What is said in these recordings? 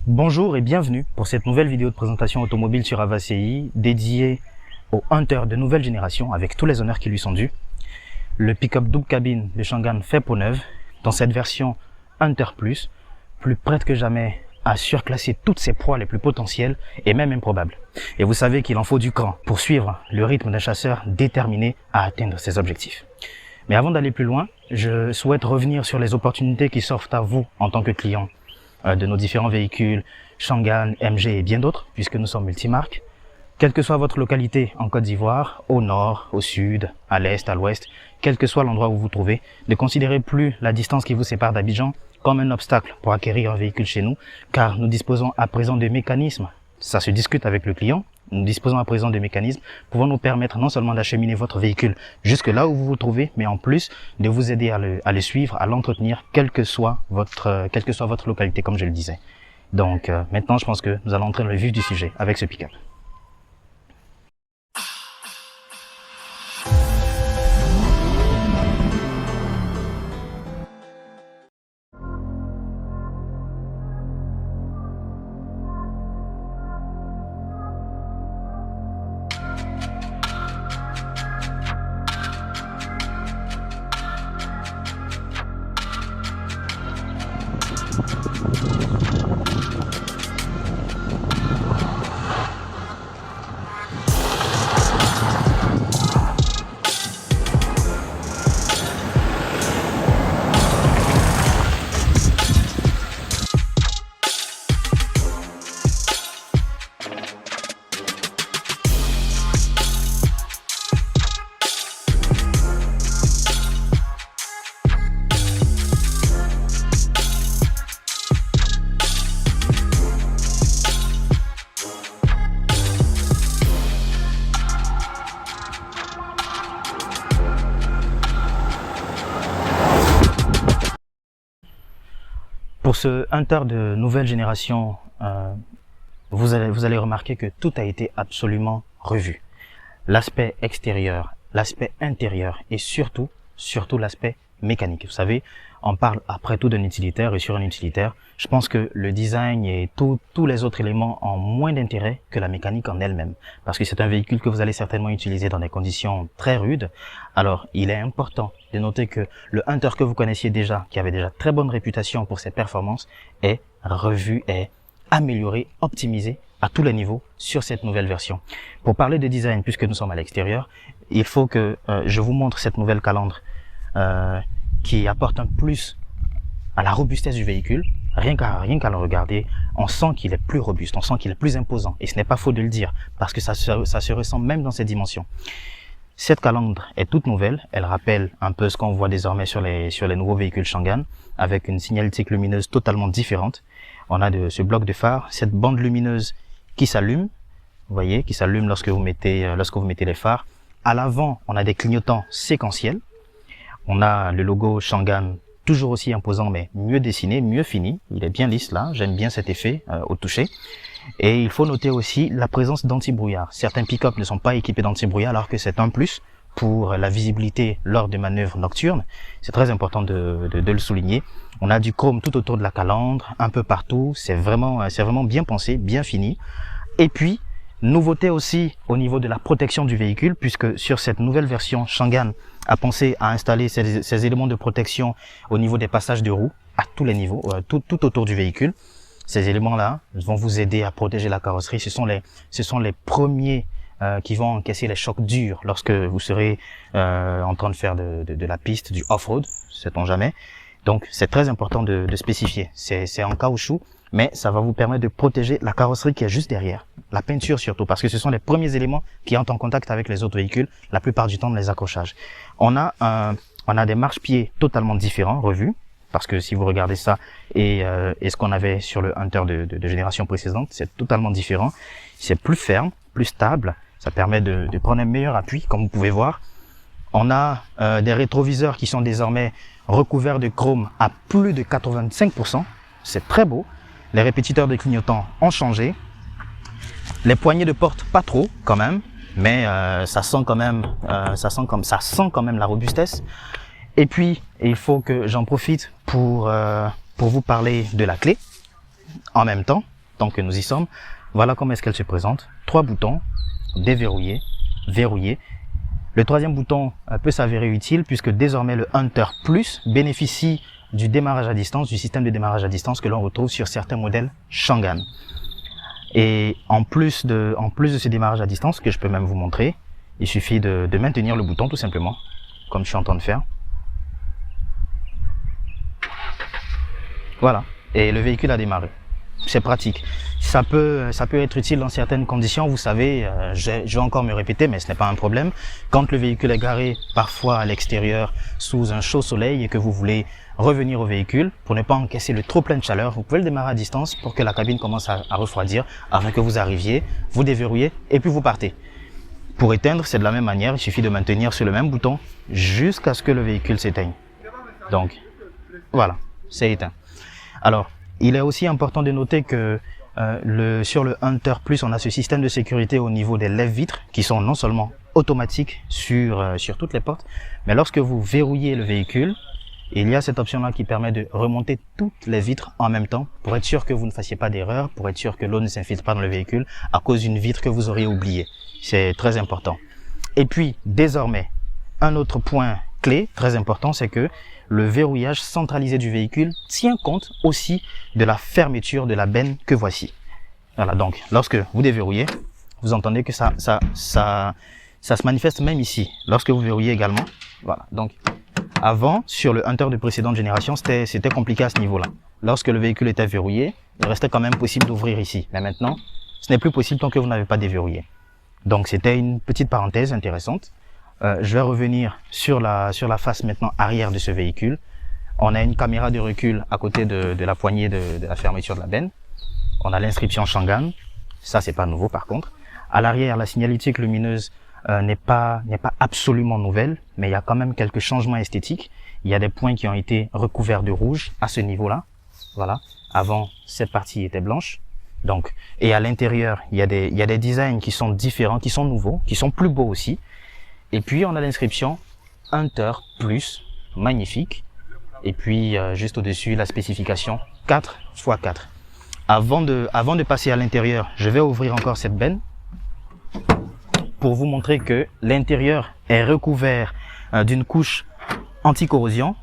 Bonjour et bienvenue pour cette nouvelle vidéo de présentation automobile sur Avaci dédiée au Hunter de nouvelle génération avec tous les honneurs qui lui sont dus. Le pick-up double cabine de Changan fait peau neuve dans cette version Hunter Plus, plus prête que jamais à surclasser toutes ses proies les plus potentielles et même improbables. Et vous savez qu'il en faut du cran pour suivre le rythme d'un chasseur déterminé à atteindre ses objectifs. Mais avant d'aller plus loin, je souhaite revenir sur les opportunités qui s'offrent à vous en tant que client de nos différents véhicules, Changan, MG et bien d'autres, puisque nous sommes multimarques. Quelle que soit votre localité en Côte d'Ivoire, au nord, au sud, à l'est, à l'ouest, quel que soit l'endroit où vous vous trouvez, ne considérez plus la distance qui vous sépare d'Abidjan comme un obstacle pour acquérir un véhicule chez nous, car nous disposons à présent de mécanismes, ça se discute avec le client, nous disposons à présent de mécanismes pouvant nous permettre non seulement d'acheminer votre véhicule jusque là où vous vous trouvez, mais en plus de vous aider à le suivre, à l'entretenir, quelle que soit votre localité, comme je le disais. Donc maintenant, je pense que nous allons entrer dans le vif du sujet avec ce pick-up. Pour ce Hunter de nouvelle génération, vous allez remarquer que tout a été absolument revu. L'aspect extérieur, l'aspect intérieur et surtout l'aspect mécanique. Vous savez, on parle après tout d'un utilitaire et sur un utilitaire, je pense que le design et tous les autres éléments ont moins d'intérêt que la mécanique en elle-même. Parce que c'est un véhicule que vous allez certainement utiliser dans des conditions très rudes. Alors, il est important de noter que le Hunter que vous connaissiez déjà, qui avait déjà très bonne réputation pour ses performances, est revu, est amélioré, optimisé à tous les niveaux sur cette nouvelle version. Pour parler de design, puisque nous sommes à l'extérieur, il faut que je vous montre cette nouvelle calandre qui apporte un plus à la robustesse du véhicule. Rien qu'à le regarder, on sent qu'il est plus robuste, on sent qu'il est plus imposant. Et ce n'est pas faux de le dire, parce que ça se ressent même dans ses dimensions. Cette calandre est toute nouvelle, elle rappelle un peu ce qu'on voit désormais sur les nouveaux véhicules Changan, avec une signalétique lumineuse totalement différente. On a ce bloc de phare, cette bande lumineuse qui s'allume, vous voyez, qui s'allume lorsque vous mettez les phares. À l'avant, on a des clignotants séquentiels. On a le logo Changan, toujours aussi imposant, mais mieux dessiné, mieux fini. Il est bien lisse là, j'aime bien cet effet au toucher. Et il faut noter aussi la présence d'anti-brouillard. Certains pick-up ne sont pas équipés d'anti-brouillard, alors que c'est un plus pour la visibilité lors des manœuvres nocturnes. C'est très important de le souligner. On a du chrome tout autour de la calandre, un peu partout. C'est vraiment bien pensé, bien fini. Et puis, nouveauté aussi au niveau de la protection du véhicule, puisque sur cette nouvelle version, Changan a pensé à installer ces éléments de protection au niveau des passages de roues, à tous les niveaux, tout autour du véhicule. Ces éléments-là vont vous aider à protéger la carrosserie. Ce sont les premiers qui vont encaisser les chocs durs lorsque vous serez en train de faire de la piste, du off-road, sait-on jamais. Donc c'est très important de spécifier. C'est en caoutchouc, mais ça va vous permettre de protéger la carrosserie qui est juste derrière. La peinture surtout, parce que ce sont les premiers éléments qui entrent en contact avec les autres véhicules, la plupart du temps dans les accrochages. On a des marchepieds totalement différents, revus, parce que si vous regardez ça et ce qu'on avait sur le Hunter de génération précédente, c'est totalement différent. C'est plus ferme, plus stable, ça permet de prendre un meilleur appui, comme vous pouvez voir. On a des rétroviseurs qui sont désormais recouverts de chrome à plus de 85%. C'est très beau. Les répétiteurs de clignotants ont changé. Les poignées de porte, pas trop quand même, mais ça sent quand même la robustesse. Et puis, il faut que j'en profite pour vous parler de la clé en même temps. tant que nous y sommes. Voilà comment est-ce qu'elle se présente. 3 boutons, déverrouiller, verrouiller. Le troisième bouton peut s'avérer utile puisque désormais le Hunter Plus bénéficie du démarrage à distance, du système de démarrage à distance que l'on retrouve sur certains modèles Shangan. Et en plus de ce démarrage à distance que je peux même vous montrer, il suffit de maintenir le bouton tout simplement, comme je suis en train de faire. Voilà, et le véhicule a démarré. C'est pratique. Ça peut être utile dans certaines conditions, vous savez, je vais encore me répéter, mais ce n'est pas un problème. Quand le véhicule est garé parfois à l'extérieur sous un chaud soleil et que vous voulez revenir au véhicule pour ne pas encaisser le trop plein de chaleur, vous pouvez le démarrer à distance pour que la cabine commence à refroidir afin que vous arriviez, vous déverrouillez et puis vous partez. Pour éteindre, c'est de la même manière, il suffit de maintenir sur le même bouton jusqu'à ce que le véhicule s'éteigne. Donc, voilà, c'est éteint. Alors, il est aussi important de noter que sur le Hunter Plus, on a ce système de sécurité au niveau des lève-vitres qui sont non seulement automatiques sur toutes les portes, mais lorsque vous verrouillez le véhicule, il y a cette option-là qui permet de remonter toutes les vitres en même temps pour être sûr que vous ne fassiez pas d'erreur, pour être sûr que l'eau ne s'infiltre pas dans le véhicule à cause d'une vitre que vous auriez oubliée. C'est très important. Et puis, désormais, un autre point clé très important, c'est que le verrouillage centralisé du véhicule tient compte aussi de la fermeture de la benne que voici. Voilà, donc lorsque vous déverrouillez, vous entendez que ça se manifeste même ici. Lorsque vous verrouillez également, voilà. Donc avant, sur le Hunter de précédente génération, c'était compliqué à ce niveau-là. Lorsque le véhicule était verrouillé, il restait quand même possible d'ouvrir ici. Mais maintenant, ce n'est plus possible tant que vous n'avez pas déverrouillé. Donc c'était une petite parenthèse intéressante. Je vais revenir sur la face maintenant arrière de ce véhicule. On a une caméra de recul à côté de la poignée de la fermeture de la benne. On a l'inscription Shangan. Ça, c'est pas nouveau par contre. À l'arrière, la signalétique lumineuse n'est pas absolument nouvelle, mais il y a quand même quelques changements esthétiques. Il y a des points qui ont été recouverts de rouge à ce niveau-là. Voilà. Avant, cette partie était blanche. Donc, et à l'intérieur, il y a des designs qui sont différents, qui sont nouveaux, qui sont plus beaux aussi. Et puis, on a l'inscription Hunter Plus, magnifique. Et puis, juste au-dessus, la spécification 4x4. Avant de passer à l'intérieur, je vais ouvrir encore cette benne pour vous montrer que l'intérieur est recouvert d'une couche anti-corrosion.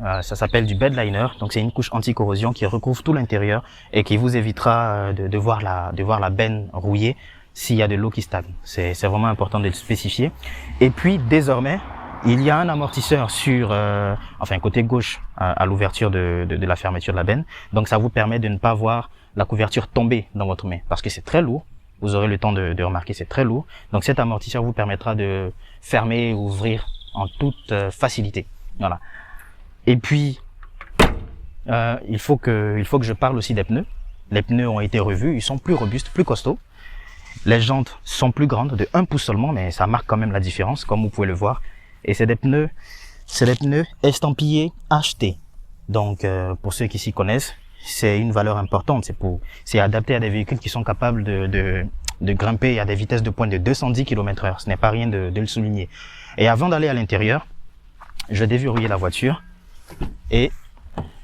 Ça s'appelle du bed liner. Donc, c'est une couche anti-corrosion qui recouvre tout l'intérieur et qui vous évitera de voir la benne rouillée s'il y a de l'eau qui stagne. C'est vraiment important de le spécifier. Et puis, désormais, il y a un amortisseur sur, côté gauche à l'ouverture de la fermeture de la benne. Donc, ça vous permet de ne pas voir la couverture tomber dans votre main parce que c'est très lourd. Vous aurez le temps de remarquer, c'est très lourd. Donc, cet amortisseur vous permettra de fermer ou ouvrir en toute facilité. Voilà. Et puis, il faut que je parle aussi des pneus. Les pneus ont été revus, ils sont plus robustes, plus costauds. Les jantes sont plus grandes, de 1 pouce seulement, mais ça marque quand même la différence, comme vous pouvez le voir. Et c'est des pneus estampillés HT. Donc, pour ceux qui s'y connaissent, c'est une valeur importante. C'est adapté à des véhicules qui sont capables de grimper à des vitesses de pointe de 210 km/h. Ce n'est pas rien de le souligner. Et avant d'aller à l'intérieur, je vais déverrouiller la voiture et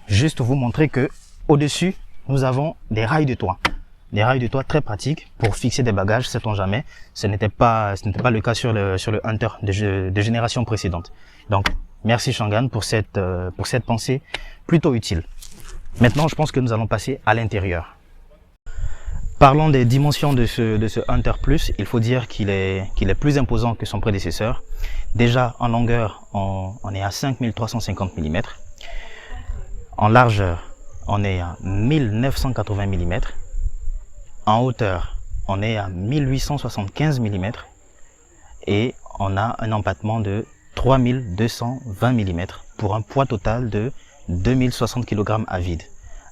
juste vous montrer que au-dessus, nous avons des rails de toit. Des rails de toit très pratiques pour fixer des bagages, sait-on jamais. Ce n'était pas le cas sur le Hunter de génération précédente. Donc, merci Shangan pour cette pensée plutôt utile. Maintenant, je pense que nous allons passer à l'intérieur. Parlons des dimensions de ce Hunter Plus. Il faut dire qu'il est plus imposant que son prédécesseur. Déjà, en longueur, on est à 5350 mm. En largeur, on est à 1980 mm. En hauteur, on est à 1875 mm. Et on a un empattement de 3220 mm pour un poids total de 2060 kg à vide.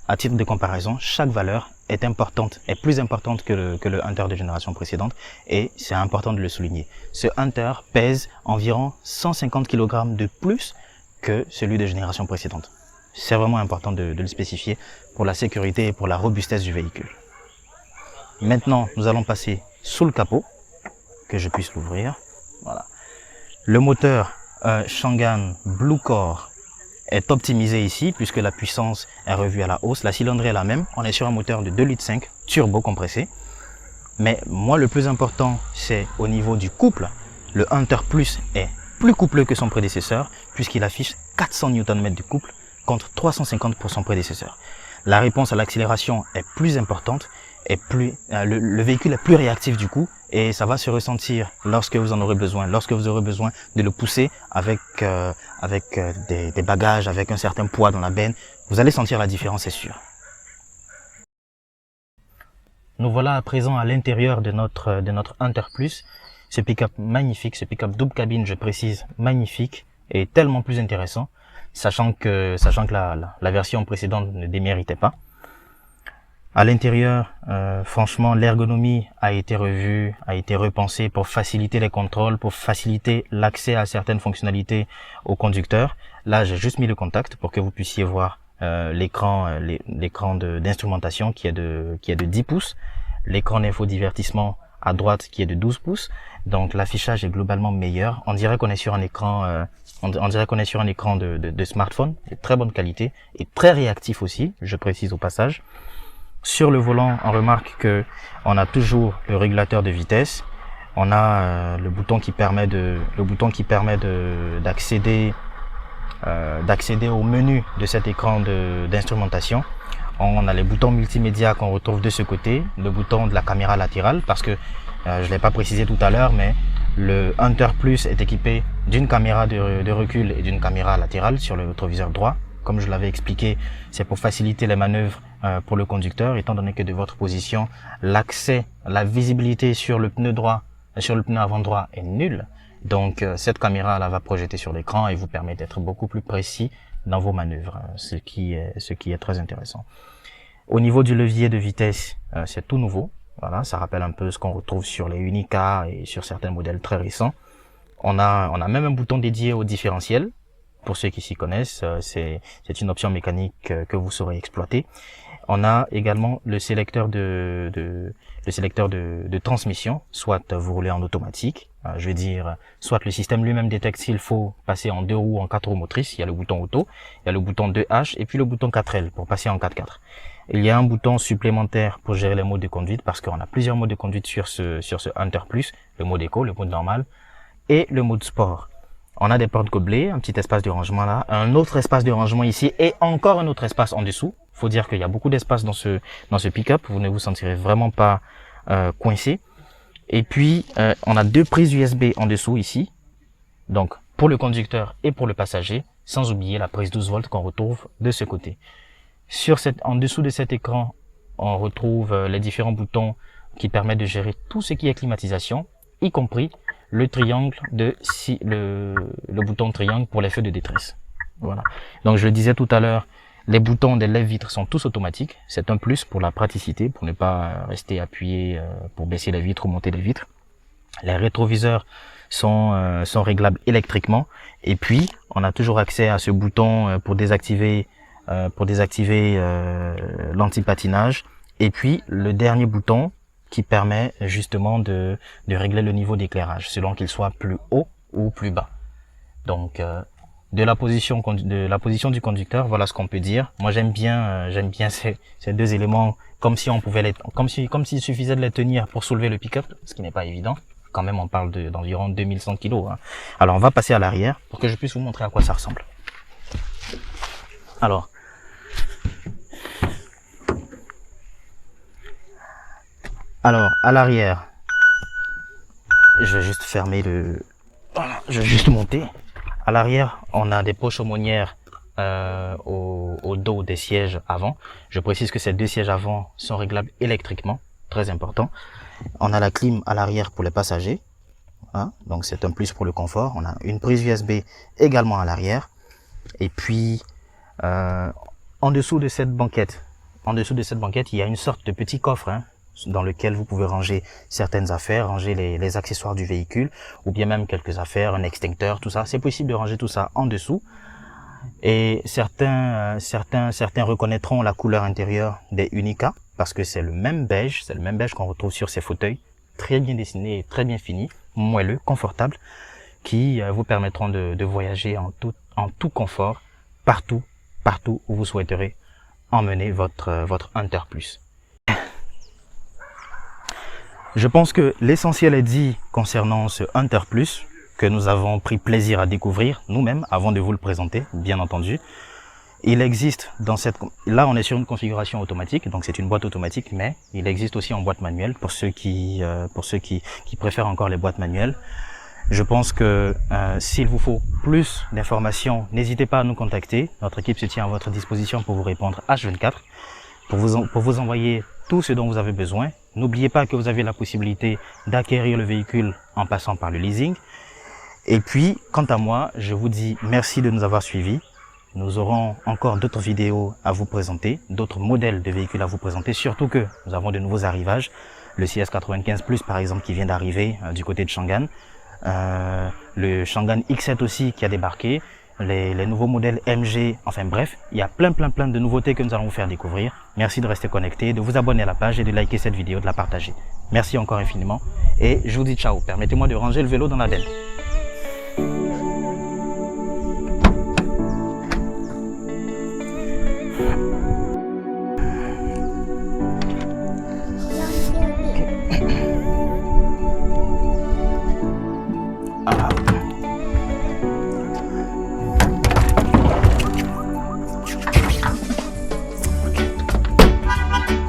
À titre de comparaison, chaque valeur est plus importante que le Hunter de génération précédente et c'est important de le souligner. Ce Hunter pèse environ 150 kg de plus que celui de génération précédente. C'est vraiment important de le spécifier pour la sécurité et pour la robustesse du véhicule. Maintenant, nous allons passer sous le capot, que je puisse l'ouvrir. Voilà. Le moteur Shangan Blue Core est optimisé ici puisque la puissance est revue à la hausse. La cylindrée est la même. On est sur un moteur de 2,5 litres turbo compressé. Mais moi, le plus important, c'est au niveau du couple. Le Hunter Plus est plus coupleux que son prédécesseur puisqu'il affiche 400 Nm de couple contre 350 pour son prédécesseur. La réponse à l'accélération est plus importante et le véhicule est plus réactif du coup et ça va se ressentir lorsque vous en aurez besoin, lorsque vous aurez besoin de le pousser avec des bagages, avec un certain poids dans la benne. Vous allez sentir la différence, c'est sûr. Nous voilà à présent à l'intérieur de notre Hunter Plus. Ce pick-up magnifique, ce pick-up double cabine, je précise, magnifique et tellement plus intéressant, sachant que la version précédente ne déméritait pas. À l'intérieur, franchement, l'ergonomie a été revue, a été repensée pour faciliter les contrôles, pour faciliter l'accès à certaines fonctionnalités au conducteur. Là, j'ai juste mis le contact pour que vous puissiez voir l'écran d'instrumentation qui est de 10 pouces, l'écran d'infodivertissement à droite qui est de 12 pouces. Donc l'affichage est globalement meilleur. On dirait qu'on est sur un écran de smartphone de très bonne qualité et très réactif aussi, je précise au passage. Sur le volant, on remarque que on a toujours le régulateur de vitesse. On a le bouton qui permet d'accéder au menu de cet écran d'instrumentation. On a les boutons multimédia qu'on retrouve de ce côté, le bouton de la caméra latérale parce que je l'ai pas précisé tout à l'heure, mais le Hunter Plus est équipé d'une caméra de recul et d'une caméra latérale sur le rétroviseur droit. Comme je l'avais expliqué, c'est pour faciliter les manœuvres pour le conducteur, étant donné que de votre position, l'accès, la visibilité sur le pneu droit, sur le pneu avant droit est nulle. Donc cette caméra là va projeter sur l'écran et vous permet d'être beaucoup plus précis dans vos manœuvres, ce qui est très intéressant. Au niveau du levier de vitesse, c'est tout nouveau. Voilà, ça rappelle un peu ce qu'on retrouve sur les Unica et sur certains modèles très récents. On a même un bouton dédié au différentiel. Pour ceux qui s'y connaissent, c'est une option mécanique que vous saurez exploiter. On a également le sélecteur de transmission, soit vous roulez en automatique, je veux dire, soit le système lui-même détecte s'il faut passer en 2 roues, en 4 roues motrices, il y a le bouton auto, il y a le bouton 2H et puis le bouton 4L pour passer en 4x4. Il y a un bouton supplémentaire pour gérer les modes de conduite parce qu'on a plusieurs modes de conduite sur ce Hunter Plus, le mode éco, le mode normal et le mode sport. On a des portes gobelets, un petit espace de rangement là, un autre espace de rangement ici et encore un autre espace en dessous. Faut dire qu'il y a beaucoup d'espace dans ce pick-up, vous ne vous sentirez vraiment pas coincé. Et puis on a 2 prises USB en dessous ici, donc pour le conducteur et pour le passager, sans oublier la prise 12 volts qu'on retrouve de ce côté. En dessous de cet écran, on retrouve les différents boutons qui permettent de gérer tout ce qui est climatisation, y compris le triangle le bouton triangle pour les feux de détresse. Voilà. Donc je le disais tout à l'heure, les boutons des lève-vitres sont tous automatiques. C'est un plus pour la praticité, pour ne pas rester appuyé pour baisser les vitres ou monter les vitres. Les rétroviseurs sont réglables électriquement. Et puis, on a toujours accès à ce bouton pour désactiver l'anti-patinage. Et puis, le dernier bouton qui permet justement de régler le niveau d'éclairage, selon qu'il soit plus haut ou plus bas. Donc, de la position du conducteur, voilà ce qu'on peut dire. Moi, j'aime bien ces 2 éléments, comme s'il suffisait de les tenir pour soulever le pick-up, ce qui n'est pas évident. Quand même, on parle d'environ 2100 kg. Hein. Alors, on va passer à l'arrière pour que je puisse vous montrer à quoi ça ressemble. Alors, à l'arrière, je vais juste je vais juste monter. À l'arrière, on a des poches aumônières au dos des sièges avant. Je précise que ces 2 sièges avant sont réglables électriquement, très important. On a la clim à l'arrière pour les passagers, hein, donc c'est un plus pour le confort. On a une prise USB également à l'arrière. Et puis, en dessous de cette banquette, il y a une sorte de petit coffre, hein, dans lequel vous pouvez ranger certaines affaires, ranger les accessoires du véhicule, ou bien même quelques affaires, un extincteur, tout ça. C'est possible de ranger tout ça en dessous. Et certains reconnaîtront la couleur intérieure des Unica, parce que c'est le même beige qu'on retrouve sur ces fauteuils, très bien dessiné et très bien fini, moelleux, confortable, qui vous permettront de voyager en tout confort partout où vous souhaiterez emmener votre Hunter Plus. Je pense que l'essentiel est dit concernant ce Hunter Plus que nous avons pris plaisir à découvrir nous-mêmes avant de vous le présenter, bien entendu. Il existe dans cette... Là, on est sur une configuration automatique, donc c'est une boîte automatique, mais il existe aussi en boîte manuelle pour ceux qui préfèrent encore les boîtes manuelles. Je pense que s'il vous faut plus d'informations, n'hésitez pas à nous contacter. Notre équipe se tient à votre disposition pour vous répondre H24, pour vous envoyer tout ce dont vous avez besoin. N'oubliez pas que vous avez la possibilité d'acquérir le véhicule en passant par le leasing. Et puis, quant à moi, je vous dis merci de nous avoir suivis. Nous aurons encore d'autres vidéos à vous présenter, d'autres modèles de véhicules à vous présenter, surtout que nous avons de nouveaux arrivages. Le CS95 Plus, par exemple, qui vient d'arriver du côté de Changan. Le Changan X7 aussi qui a débarqué. Les nouveaux modèles MG, enfin bref, il y a plein de nouveautés que nous allons vous faire découvrir. Merci de rester connecté, de vous abonner à la page et de liker cette vidéo, de la partager. Merci encore infiniment et je vous dis ciao. Permettez-moi de ranger le vélo dans la benne.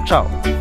Ciao.